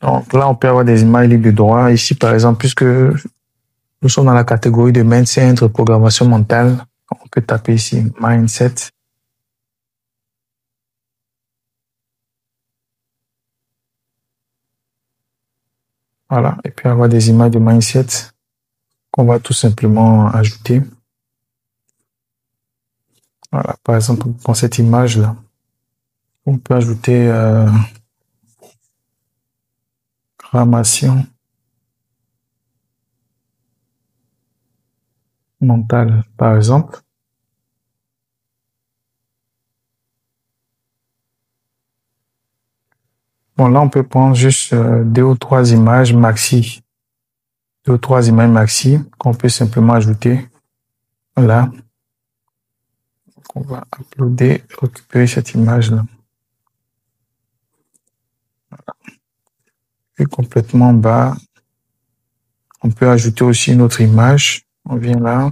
Donc là, on peut avoir des images libres de droit. Ici, par exemple, puisque nous sommes dans la catégorie de mindset entre programmation mentale, on peut taper ici mindset. Voilà. Et puis avoir des images de mindset qu'on va tout simplement ajouter. Voilà. Par exemple, pour cette image-là, on peut ajouter programmation mentale, par exemple. Bon, là, on peut prendre juste 2 ou 3 images maxi. 2 ou 3 images maxi qu'on peut simplement ajouter là. Donc, on va uploader, récupérer cette image-là. Voilà. Et complètement bas, on peut ajouter aussi une autre image. On vient là.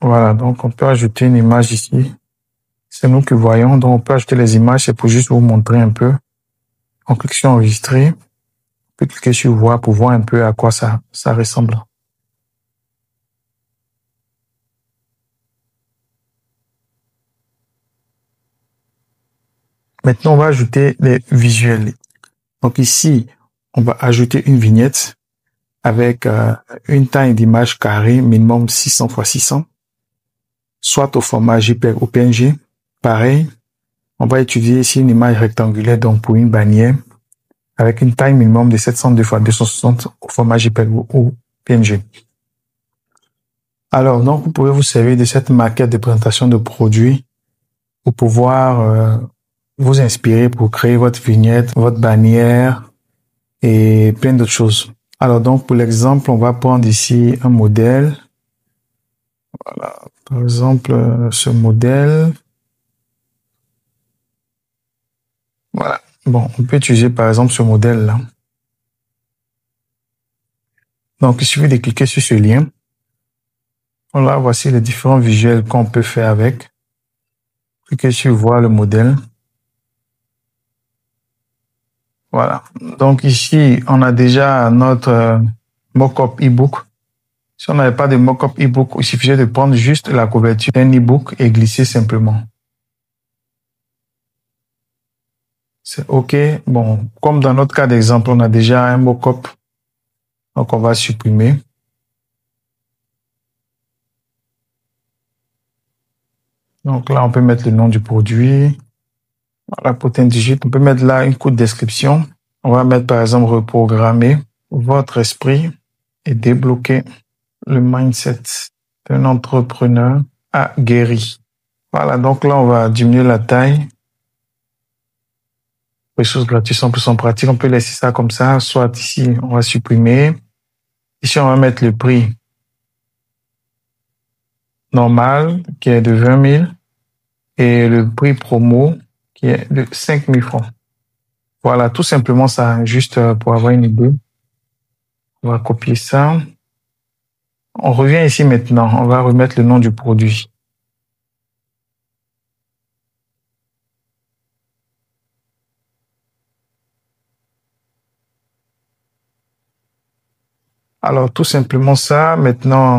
Voilà, donc on peut ajouter une image ici. C'est nous qui voyons, donc on peut ajouter les images, c'est pour juste vous montrer un peu. On clique sur enregistrer, on peut cliquer sur voir pour voir un peu à quoi ça ressemble. Maintenant, on va ajouter les visuels. Donc ici, on va ajouter une vignette avec une taille d'image carrée minimum 600 x 600, soit au format JPEG ou PNG. Pareil, on va utiliser ici une image rectangulaire donc pour une bannière avec une taille minimum de 702 x 260 au format JPEG ou PNG. Alors, donc, vous pouvez vous servir de cette maquette de présentation de produits pour pouvoir vous inspirer pour créer votre vignette, votre bannière et plein d'autres choses. Alors, donc, pour l'exemple, on va prendre ici un modèle. Voilà. Par exemple, ce modèle. Voilà. Bon, on peut utiliser, par exemple, ce modèle-là. Donc, il suffit de cliquer sur ce lien. Voilà, voici les différents visuels qu'on peut faire avec. Cliquez sur voir le modèle. Voilà. Donc ici, on a déjà notre mock-up e-book. Si on n'avait pas de mock-up e-book, il suffisait de prendre juste la couverture d'un e-book et glisser simplement. C'est OK. Bon, comme dans notre cas d'exemple, on a déjà un mock-up. Donc, on va supprimer. Donc là, on peut mettre le nom du produit. Voilà, pour digit, on peut mettre là une courte description. On va mettre par exemple reprogrammer votre esprit et débloquer le mindset d'un entrepreneur aguerri. Voilà, donc là, on va diminuer la taille. Ressources gratuites 100% pratique. On peut laisser ça comme ça. Soit ici, on va supprimer. Ici, on va mettre le prix normal qui est de 20 000 et le prix promo qui est de 5 000 francs. Voilà, tout simplement ça, juste pour avoir une idée. On va copier ça. On revient ici maintenant. On va remettre le nom du produit. Alors, tout simplement ça. Maintenant,